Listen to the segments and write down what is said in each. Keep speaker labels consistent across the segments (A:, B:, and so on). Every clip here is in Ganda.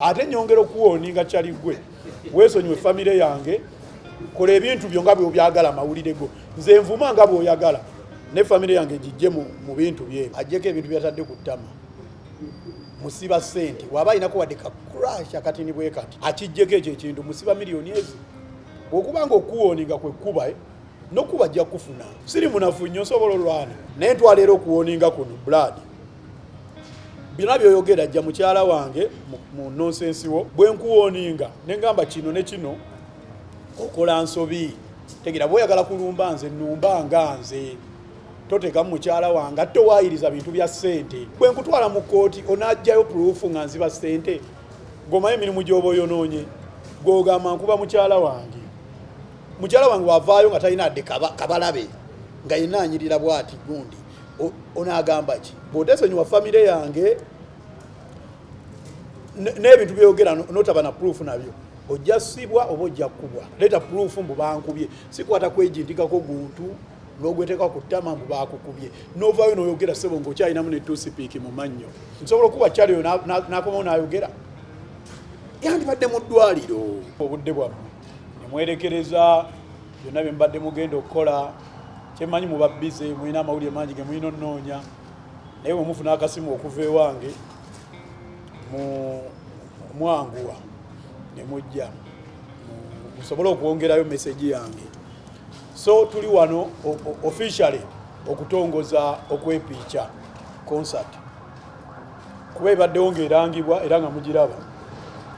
A: Ate nyongera okuwoninga kyali gwe weesonyiwe famire yange kola ebintu byo nga bwe byagala mawulire go nze nvuma nga bwe oyagala ne famire yange gijje mu bintu bye ajjeko ebintu byatadde ku ttama musiba sente waba inako wadde ka crash akatini bwe kati akijjeko ekyo ekintu musiba miliyoni ezi okubanga okuwoninga kwe kuba nokuba ajja kufuna siri munafu nnyo nsobola olwana naye ntwaleero okuwoninga kuno blood bina byoyogera ajja mukyala wange mu nonsense wo bwe nkuwoninga nengamba kino ne kino okola nsobi tegira boyagala kulumba nze nnumba nganze toteka mukyala wange ate waayiriza bintu bya ssente bwe nkutwala mu kooti onajjayo proof nga nziba ssente gomayo emirimu gy'oba oyonoonye gwogamba nkuba mukyala wange wavaayo nga talina adde kabalabe nga yinaanyirira bwati gundi onagamba ki bw'otesonyiwa famire yange n'ebintu byogera notaba na proof nabyo ojja sibwa oba ojja kubwa leeta proof mbu bankubye sikwata kwejindikako guntu n'ogweteeka ku ttama mbu bakukubye novaayo n'oyogera sebo ng'okyalinamu ne tusipiiki mu mannyo nsobola okuba kyaliyo n'akomawo n'ayogera yandibadde mu ddwaliro obudde bwammwe nemwerekereza byonna bye mbadde mugenda okukola kyemanyi muba bize mulina amawulire mangi ge mulina onnoonya naye bwe mufuna akasimu okuva ewange mwanguwa ne mujja musobole okwongerayo meseji yange so tuli wano officially okutongoza okwepiica concert kuba ebaddewo ng'erangibwa era nga mugiraba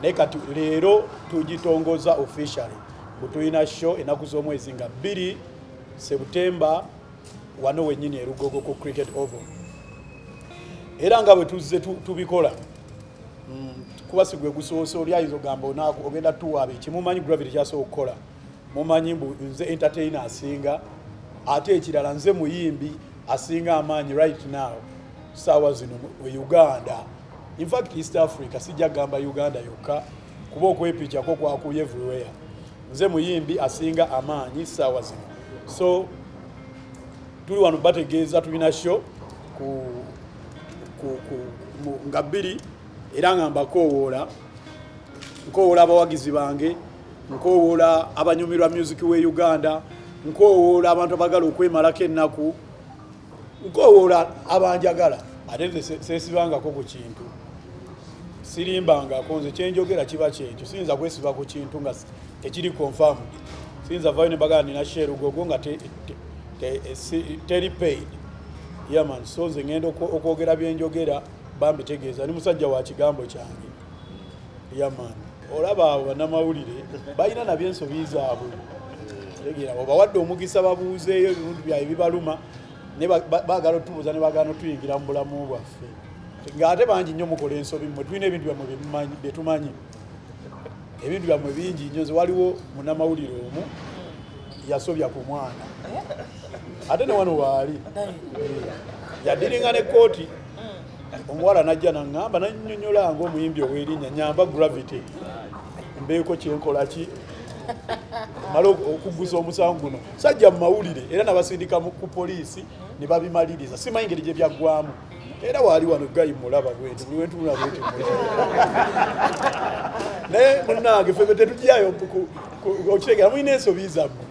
A: naye kati leero tugitongoza officially butulina show ennaku z'omwezi nga 2 September wano wennyini erugogo ku cricket oval era nga bwe tuzze tubikola kuba sigwe gusoose oli ayinza ogamba onaako ogenda tuwaabe kimumanyi gravity kyasooka okukola mumanyi mbu nze entertainer asinga ate ekirala nze muyimbi asinga amaanyi right now saawa zino mu Uganda in fact East Africa sijja gamba Uganda yokka kuba okwepiikyako kwakuye everywhere nze muyimbi asinga amaanyi saawa zino so tuli wano bategeeza tulina show nga 2 era nga mbakoowoola abawagizi bange nkoowoola abanyumirwa music we Uganda nkoowoola abantu abagala okwemalako ennaku nkoowoola abanjagala ate seesibangako ku kintu sirimbangako nze kyenjogera kiba kyekyo siyinza kwesiba ku kintu nga tekiri confirmed siyinza vayo ne bagala nina share ugogo nga teri paid yaman so nze ngenda okwogera byenjogera bambitegeeza ni musajja wa kigambo kyange yaman olaba abo bannamawulire balina nabyo ensobi zaabwe tegeera obawadde omugisa babuuzeeyo ebintu byabwe bibaluma ne baagala otubuuza ne bagala notuyingira mu bulamu bwaffe ng'ate bangi nnyo mukola ensobi mmwe tulina ebintu byammwe bye tumanyi ebintu byammwe bingi nnyo nze waliwo munnamawulire omu yasobya ku mwana ate ne wano waali yaddiringa ne kooti omuwala najja naŋŋamba nannyonnyola ng'omuyimbi ow'erinnya nyamba gravity mbeeko kyenkola ki mala okuggusa omusango guno sajja mu mawulire era nabasindika ku poliisi ne babimaliriza simanyi ngeri gye byaggwamu era waali wano gayi mulaba bweti buli wentunula bweti naye munnange ffe tetugyayo okitegeera mulina ensobi zammwe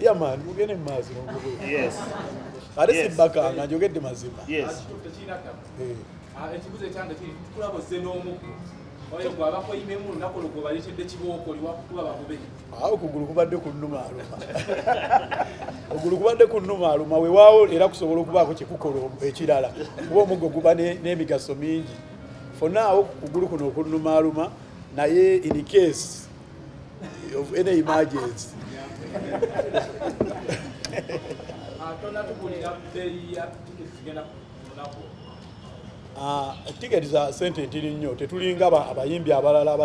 A: yamaani mugende mu maazi ate sibbakanga njogedde mazima
B: ekibuzo ekyange kiri tukulabozze n'omuggo oyo gwabako imemu olunaku olwo gwebalekedde kibooko oliwakukuba bakube
A: awo okugulu kubadde ku nnuma aluma ogulu kubadde ku nnuma aluma weewaawo era kusobola okubaako kyekukola ekirala kuba omuggo guba n'emigaso mingi fonaawo okugulu kuno okunnuma aluma naye in case of any emergency tiketi za sente ntiri nnyo tetulinga abayimbi abalala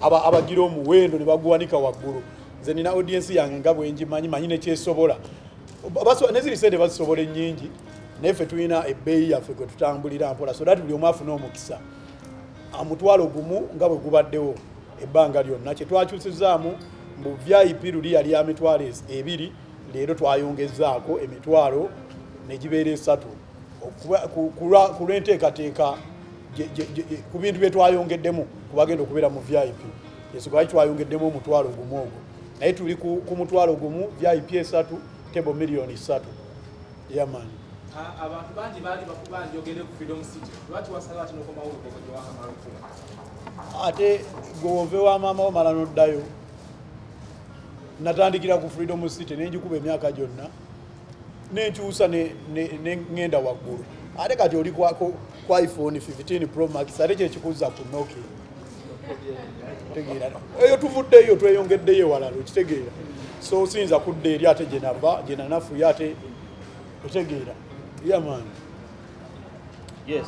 A: abagira omuwendo ne baguwanika waggulu nze nina audiensi yange nga bwenjimanyi manyi nekyesobola neziri sente bazisobola ennyingi naye ffe tulina ebbeeyi yaffe gwe tutambulira mpola so dati buli omu afuna omukisa omutwalo gumu nga bwe gubaddewo ebbanga lyonna kyetwakyusizaamu mu VIP luli yali ya mitwalo 2 leero twayongezaako emitwalo ne gibeera 3 ku lw'enteekateeka ku bintu bye twayongeddemu kubagenda okubeera mu VIP yesu lwaki twayongeddemu omutwalo gumu ogwo naye tuli ku mutwalo gumu VIP 3 tebo miliyoni 3 yamani
B: abantu bangi baali bakuba njogere ku Freedom City lwaki wasala ati n'okomawo olugogo gye wakamala okufuna
A: ate gowove wa maama omala n'oddayo natandikira ku Freedom City nenjikuba emyaka gyonna nenkyusa ngenda waggulu ate kati oli kwa iPhone 15 Pro Max ate kyekikuza ku Nokia tegeera eyo tuvuddeyo tweyongeddeyo walala okitegeera so siyinza kudda eri ate gye nanafuye ate otegeera yeah man
C: yes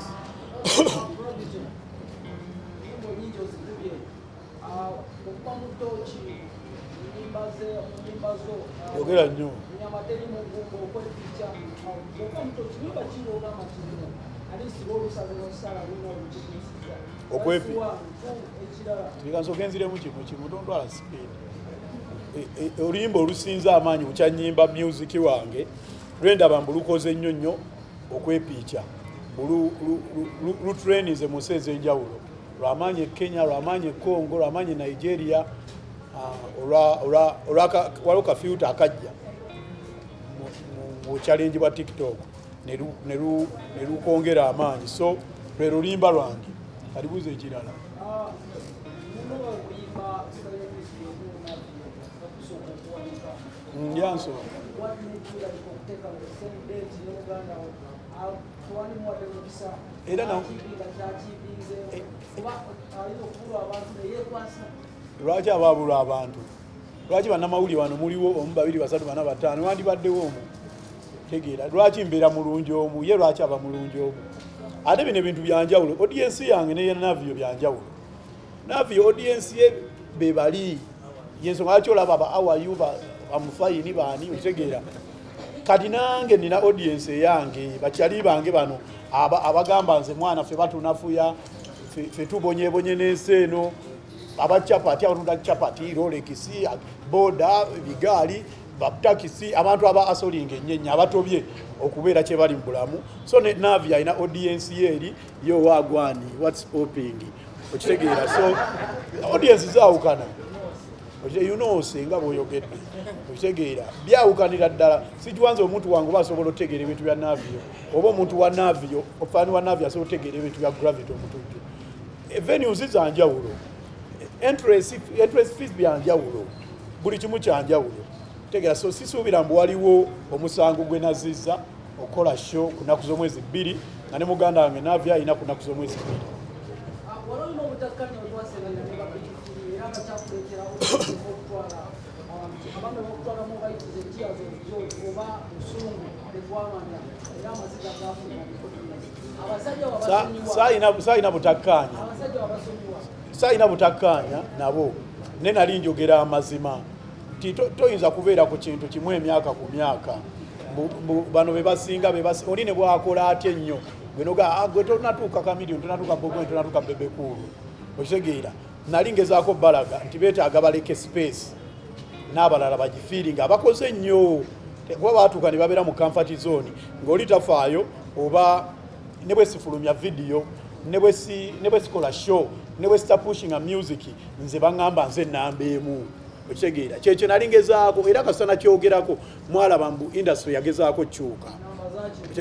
A: yogera nnyo okwepi tikansogenziremu kimu tontwala sipeedi oluyimba olusinza amaanyi bukyanyimba music wange lwendaba mbu lukoze nnyo nnyo okwepiica lutrenize mu nsi ez'enjawulo lwamaanyi e Kenya lwamaanyi e Congo lwamaanyi e Nigeria waliwo kafyuta akajja mu challenge bwa TikTok ne lukongera amaanyi so lwe lulimba lwange kalibuze ekirala ndyanso era lwaki ababula abantu lwaki bannamawulire wano muliwo omu 2 3 4 5 wandibaddewo omu tegeera lwaki mbeera mulungi omu ye lwaki aba mulungi omu ate bino ebintu byanjawulo audience yange neye navyo byanjawulo navyo audience ye bebali yensonga lwaki olaba aba awayu bamufayini baani okitegeera kati nange nina audience yange bakyali bange bano abagamba nze mwana ffe batunafuya ffe tubonyebonye n'ensi eno abachapati abatunda chapati rolekisi boda bigaali batakisi abantu aba asolinga ennyenya abatobye okubeera kye bali mu bulamu so ne Navi alina audience yeri yo wagwani what's popping okitegeera so audience zaawukana you know senga boyogedde okitegeera byawukanira ddala sikiwanze omuntu wange basobola otegeera ebintu bya Navi oba omuntu wa Navi ofani wa Navi asobola otegeera ebintu bya gravity omutujju venues zanjawulo interest fees byanjawulo buli kimu kyanjawulo tegeera so sisuubira mbu waliwo omusango gwe nazizza okola show ku nnaku z'omwezi 2 nga ne muganda wange Navi alina ku nnaku z'omwezi 2 saayina butakkaanya nabo ne nali njogera amazima nti toyinza kubeera ku kintu kimu emyaka ku myaka bano bebasinga oli ne bwakola atya ennyo gwe tonatuuka kamiliyoni tonatuuka bogwe tonatuuka bebekulu okitegeera nali ngezaako balaga nti beetaaga baleke space n'abalala bagifiiringa abakoze ennyo kuba baatuuka ne babeera mu comfort zone ng'oli tafaayo oba ne bwe sifulumya video ne bwe sikola show ne bwe sita pushing a music nze baŋŋamba nze nnamba emu okitegeera kyekyo nali ngezaako era kasana kyogerako mwalaba mbu industry yagezaako kyuka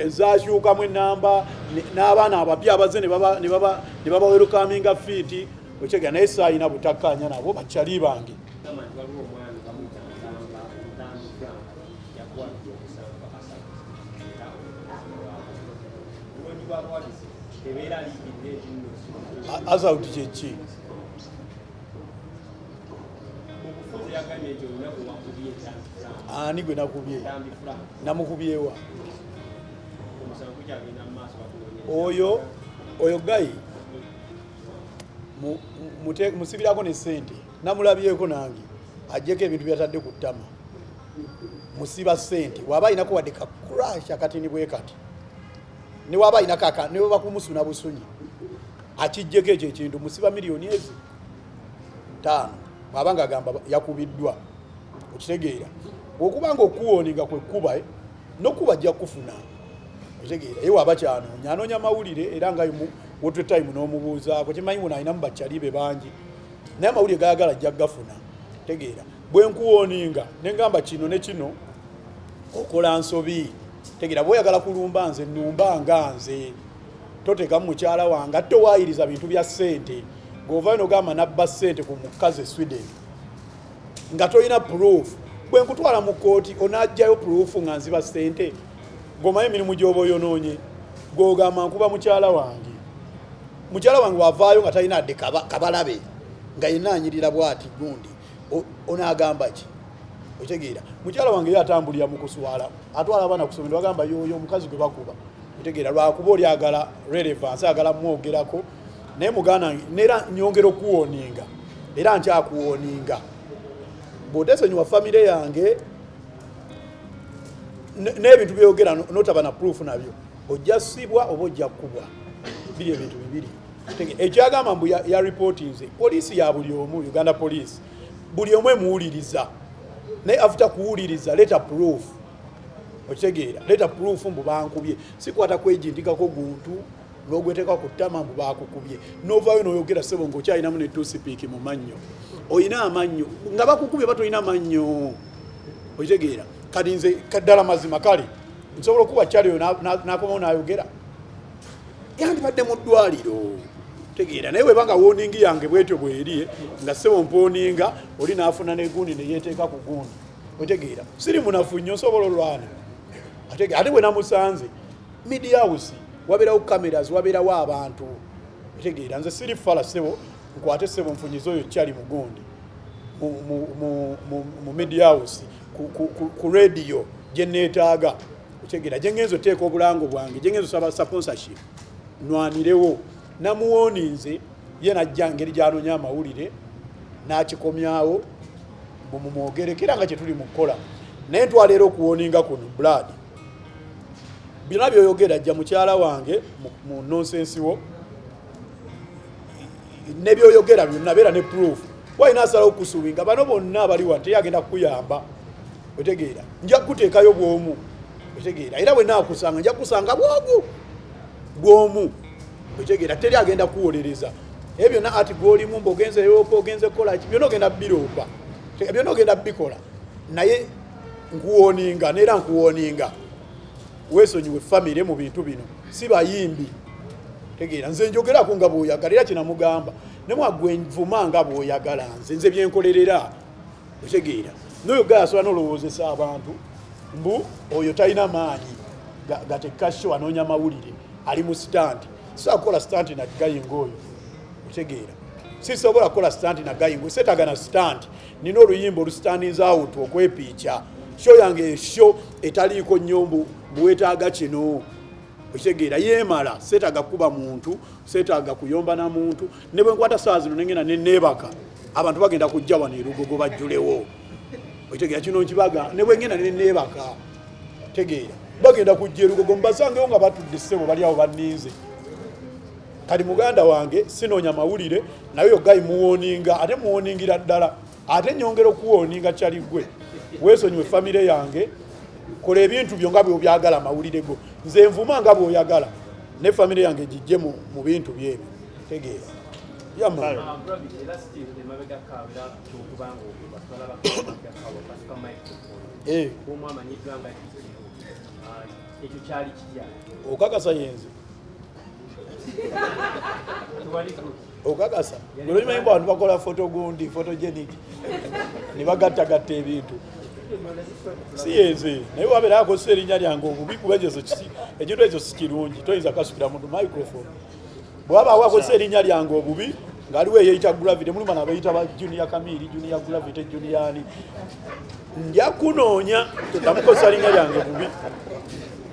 A: zakyukamu ennamba n'abaana abapya abaze ne baba welcoming feet okitegeera naye saayina butakkaanya nabo bakyali bange azawuti kyeki ani gwe nakubye namukubyewa oyo gayi musibirako ne sente namulabyeko nange ajjeko ebintu byatadde ku ttama musiba sente waba ayinako wadde ka crash akatini bwe kati ne waba ayina kaka ne bakumusuna busunyi akijjeko ekyo ekintu musiba miliyoni ezi 5 bwabanga agamba yakubiddwa okitegeera okubanga okuwooninga kwekuba nokuba ajja kufuna okitegeera ye waba kyanoonya anoonya mawulire era nga wote time n'omubuuzaako kimanyi muno alinamu bakyalibe bangi naye amawulire gayagala ajja gafuna tegeera bwe nkuwooninga ne ngamba kino ne kino okola nsobi tegeera bw'oyagala kulumba nze nnumba nga nze toteekamu mukyala wange ate waayiriza bintu bya ssente ng'ovayo n'ogamba nabba ssente ku mukazi Sweden nga tolina proof bwe nkutwala mu kooti onaggyayo proof nga nziba ssente ng'omanyi emirimu gy'oba oyonoonye gw'ogamba nkuba mukyala wange wavaayo nga talina adde kabalabe nga yenaanyirira bw'ati gundi onaagamba ki otegeera mukyala wange ye atambulira mu kuswala atwala abaana kusomero bagamba yoyo omukazi gwe bakuba otegeera lwakuba oli agala relevance agala mwogerako naye muganda nera nyongera okuwooninga era nkyakuwooninga bw'otesonyiwa famire yange n'ebintu byogera notaba na proof nabyo ojja ssibwa oba ojja kkubwa biri ebintu bibiri ekyagamba mbu ya reportinze poliisi ya buli omu Uganda police buli omu emuwuliriza naye after kuwuliriza leta proof okitegeera leta proof mbu bankubye sikwata kwejindikako guntu n'ogweteeka ku ttama mbu bakukubye n'ovaayo n'oyogera ssebo ng'okyalinamu ne tusipiiki mu mannyo oyina amannyo nga bakukubye batolina amannyo okitegeera kati nze kaddala mazima kale nsobola okuba kyaliyo n'akomawo n'ayogera yandibadde mu ddwaliro tegeera naye webanga wooningi yange bwetyo bweri nga ssebo mpooninga oli n'afuna n'egundi ne yeeteeka ku gundi otegeera siri munafu nnyo nsobola olwana ate bwe namusanze media house wabeerawo cameras wabeerawo abantu otegeera nze siri fala ssebo nkwate ssebo nfunyiza oyo kyali mu gundi mu media house ku radio gye neetaaga otegeera gye ngenza oteeka obulango bwange gye ngenza osaba sponsorship nwanirewo namuwooninze ye najja ngeri gy'anoonya amawulire n'akikomyawo mumwogerekera nga kyetuli mu kukola naye ntwaleero okuwooninga kuno blood byonna byoyogera ajja mukyala wange mu nonsensi wo ne byoyogera byonna beera ne proof walina asalawo okusuubinga bano bonna abali wano teyagenda kukuyamba otegeera nja kuteekayo bwomu otegeera era bwe naakusanga nja kusanga bwogu bwomu otegeera teri agenda kuwolereza ebyo byonna ati gw'olimu mbaogenze yoopa ogenze kukolaki byonna ogenda biroopa byonna ogenda bikola naye nkuwooninga neera nkuwooninga weesonyiwe famire mu bintu bino si bayimbi tegeera nze njogerako nga bw'oyagala era kinamugamba nemwagwe nvuma nga bw'oyagala nze byenkolerera otegeera noyo gaya asobola n'olowoozesa abantu mbu oyo talina maanyi gatekasho anoonya mawulire ali mu stand sisobola kukola stand na gayinga oyo otegeera sisobola kukola stand na gayinga setagana stand nina oluyimba olustandinze out okwepiica sho yange esho etaliiko nnyombo buwetaaga kino okitegeera yeemala seetaaga kuba muntu seetaaga kuyomba na muntu ne bwe nkwata saa zino nengenda neneebaka abantu bagenda kujja wano erugogo bajjulewo okitegeera kino nkibaga ne bwe ngenda neneebaka tegeera bagenda kujja erugogo mbasangewo nga batudde ssebo bali awo banninze kati muganda wange sinoonya mawulire naye ogayi muwooninga ate muwooningira ddala ate nyongera okuwooninga kyali gwe weesonyiwe famire yange kola ebintu byo nga bw'obyagala amawulire go nze nvuma nga bw'oyagala ne famire yange gijje mu bintu byebyo tegeera okakasa yenze okakasa olwokimanyi mbu abantu bakola fotogundi photogenic ne bagattagatta ebintu si yenze naye wabeera akozesa erinnya lyange obubi kuba ekintu ekyo si kirungi toyinza kasukira muntu microphone bwabaawo akozesa erinnya lyange obubi ng'aliwo eyeyita gravity muluma nabayita ba junior kamiri junior gravity juniorani nja kunoonya tetamukozesa linnya lyange bubi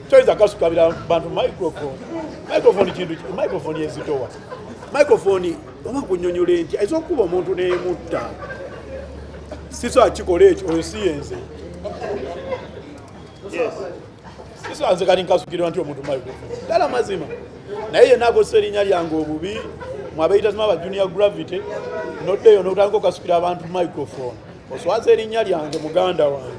A: toyinza kasukabira bantu microphone kintu microphone yezitowa microphone oba kunyonyole nti ezokuba omuntu neemutta siso akikola ekyo oyo si yenze siso anze kati nkasukirwa nti omuntu microphone ddala mazima naye yenna akozesa erinnya lyange obubi mwabayita zima aba junior gravity noddeyo notandika okasukira abantu microphone oswaza erinnya lyange muganda wange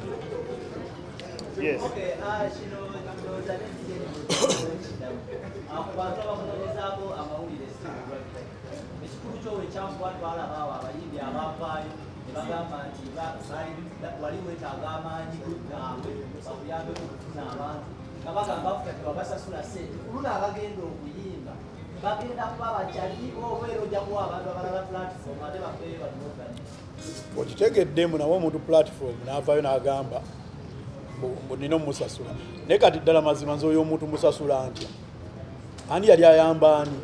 D: abantu abakunoonyezako amawulire ekyangu batwala baawo abayimbi abavaayo ne bagamba nti wali wetaaga amaanyi gaabwe bakuyambe okufuna abantu nga bagamba afukati babasasula sente kuluna abagenda okuyimba bagenda kuba bakyaliwo obeera ojja kuwa abantu abalala platform ate bafeeyo banomogani
A: okitegeddemu nawe omuntu platform n'avaayo n'agamba nina omusasula naye kati ddala mazima nze oyo omuntu musasula ntya ani yali ayamba ani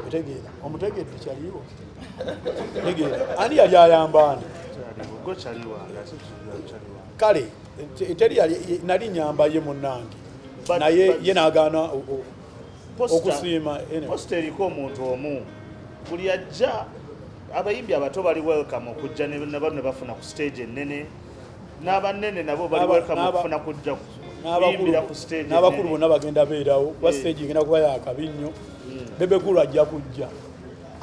A: otegeera omutegedde kyaliwo tegeera ani yali ayamba ani kale teri nali nyamba ye munnange naye ye n'agaana okusiima
C: posta eriko omuntu omu buli ajja abayimbi abato bali welcome okujja ne bafuna ku stage ennene n'abanene nabo bali welcome okufuna kujja kuyimbira ku stage
A: n'abakulu bonna bagenda beerawo kuba stage egenda kuba yakabi nnyo bebekulu ajja kujja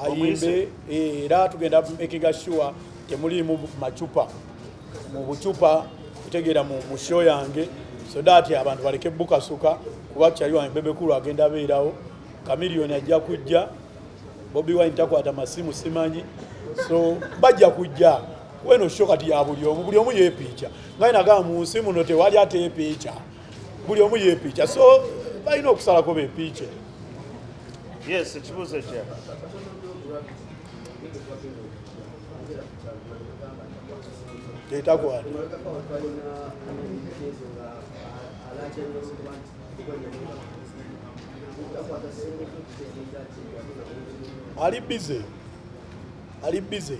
A: ayimbe era tugenda making sure temulimu macupa mu bucupa kutegeera mu show yange so that abantu baleke bukasuka kuba kyali wange bebekulu agenda beerawo Kamiliyoni ajja kujja Bobby Wine takwata masimu simanyi so bajja kujja weno show kati ya buli omu yepicha ngai naga mu nsi muno tewali ate epicha buli omu yepicha so balina okusalako bepicha.
C: Yes, ekibuuzo kya
A: etakwata ali busy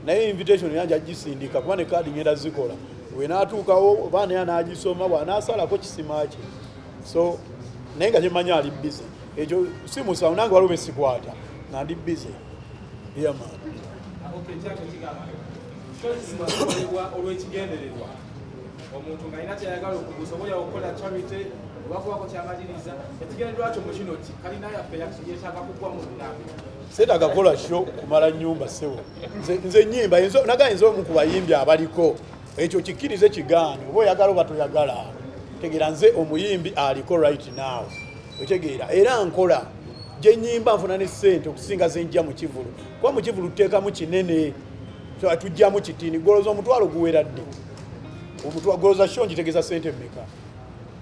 A: naye invitation yanja gisindika kuba ne kadi ngenda zikola we natuukawo baana yanagisoma bwanasalako kisima kye so naye nga kyemanya ali busy ekyo si musawo nange waliwo besikwata nga ndi busy man.
B: olw'ekigendererwa omuntu ng'alina kyayagala okugusobola okukola charity obakuwako kyamaliriza ekigendererwa kyo mu kino ki kalina yaffe yeetaaga kugwa mu nnaku
A: seetaaga kukola sho kumala nnyumba sebo nze nnyimba nagayinza omu ku bayimbi abaliko ekyo kikkirize kigaane oba oyagala oba toyagala tegeera nze omuyimbi aliko right now otegeera era nkola gye nnyimba nfuna ne ssente okusinga zenjja mu kivulu kuba mu kivulu tuteekamu kinene tujjamu kitini goloza omutwalo guwera dde goloza sho ngitegeeza ssente mmeka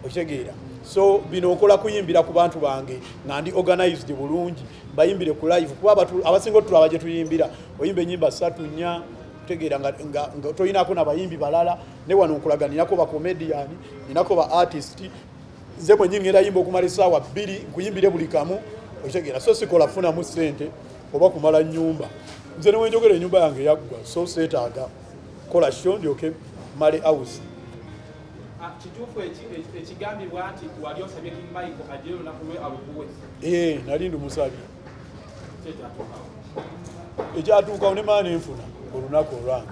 A: okitegeera so bino okola kuyimbira ku bantu bange nga ndi organized bulungi bayimbire ku live kuba abasinga otulaba gye tuyimbira oyimba ennyimba 3-4 kutegeera nga toyinako n'abayimbi balala ne wano nkulaga ninako ba comedian ninako ba artist nze mwennyini ngenda yimba okumala essaawa 2 nkuyimbire buli kamu okitegeera so sikola funamu ssente oba kumala nnyumba nze newenjogera ennyumba yange yaggwa so seetaaga kola sho ndyoke male house.
B: kituufu ekigambibwa nti wali osabye King Michael ajire olunaku lwe alukuwe
A: nali ndi musabi ekyatuukawo ne maana enfuna olunaku olwange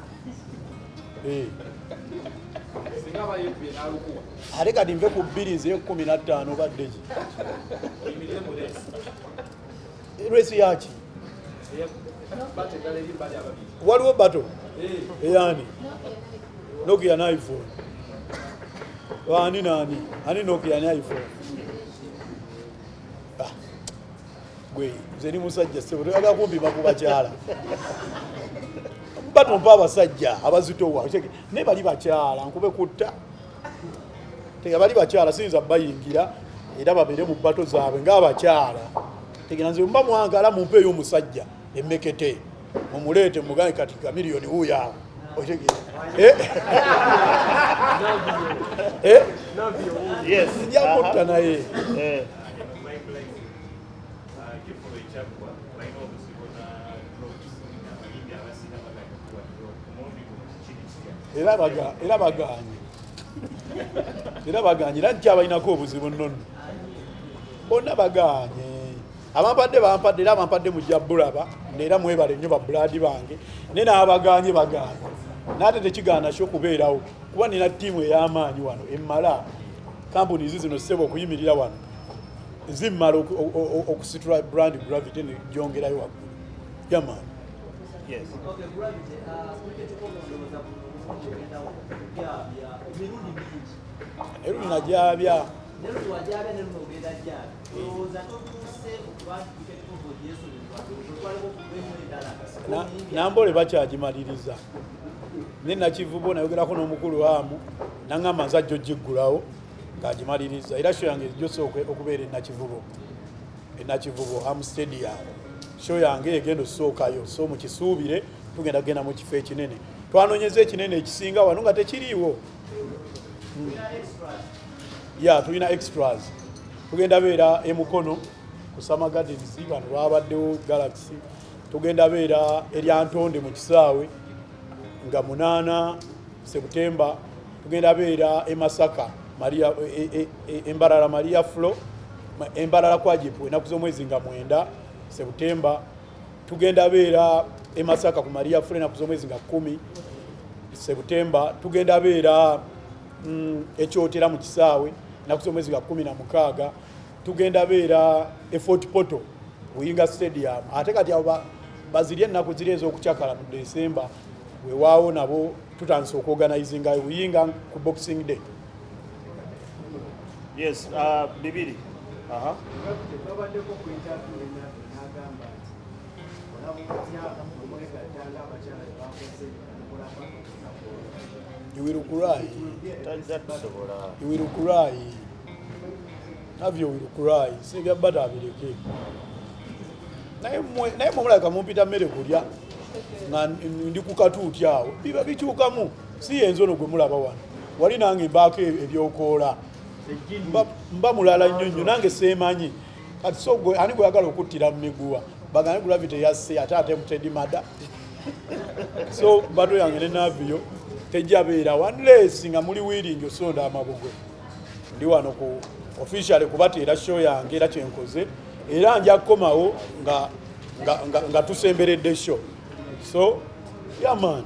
B: singa bayekubye n'alukuwa
A: ate kati nve ku 2 nze 15 badde ki
B: oyimirire mu leesi
A: resi yaki waliwo bato eyani Nokia na iPhone ani Nokia na iPhone gwe nze ni musajja sebo toyagala kumpima ku bakyala bato mpa abasajja abazitowa ne bali bakyala nkube kutta tega bali bakyala siyinza bayingira era babeere mu bato zaabwe ng'abakyala tegera nze mba mwagala mumpeeyo omusajja emmekete mumuleete mugaye kati Kamiliyoni wuuya otegeera
C: yes
A: njakutta naye era baganye era nkyabalinako obuzibu nnono bonna baganye abampadde era abampadde mujja bulaba neera mwebale nnyo babuladi bange naye n'abaganye baganye naate tekigaana kyo kubeerawo kuba nina ttiimu ey'amaanyi wano emmala kampuni zino ssebo okuyimirira wano zimmala okusitula brand gravity negyongerayo waggulu yamaani. Eruli najabya
D: Nero tuwajabe nero nogenda jabe. Olowooza totuuse okuba tuketuko Yesu lwatwaleko kubemwedala.
A: Nambole bakyagimaliriza. Ne Nakivubo nayogerako n'omukulu waamu nangamba nzajja ogiggulawo ng'agimaliriza. Era show yange gyosooka okubeera Nakivubo Am Stadium. Show yange egenda osookayo. So mukisuubire tugenda kugenda mu kifo ekinene. Twanoonyeza ekinene ekisinga wano nga tekiriiwo. Ya tulina extras. Tugenda beera Mukono ku Summer Gardens bano lwabaddewo Galaxy. Tugenda beera erya Ntonde mu kisaawe nga 8 September. Tugenda beera Masaka Maria Embarara Maria Flo Embarara kwajipu enaku z'omwezi nga 9 September. Tugenda beera Masaka ku Maria Flo enaku z'omwezi nga 10 September. Tugenda beera ekyotera mu kisaawe enaku z'omwezi nga 16. Tugenda beera Fort Portal Buyinga Stadium. Ate kati abo bazirye ennaku ziri ez'okukyakala mu December weewaawo nabo tutandise okuorganizinga Buyinga ku Boxing Day.
C: Yes, bibiri.
B: Twabaddeko ku interview n'agamba nti olabutya omwegattanga abakyala bakoze
A: You will cry. You will cry. Navyo will cry. Sibya bata abireke. Naye mulaka mumpita mmere kulya nga ndi ku katuuti awo biba bikyukamu si enzono gwe mulaba wano wali nange mbaako ebyokoola mba mulala nnyo nange seemanyi kati so gwe ani gweyagala okuttira mu miguwa bagambe gravity yasse ate attempted murder so bato yange ne naviyo tejjabeera unless nga muli wiiringi osonda amabugwe ndi wano ku officially kubateera show yange era kyenkoze era nja kukomawo nga tusemberedde show. So, yeah man.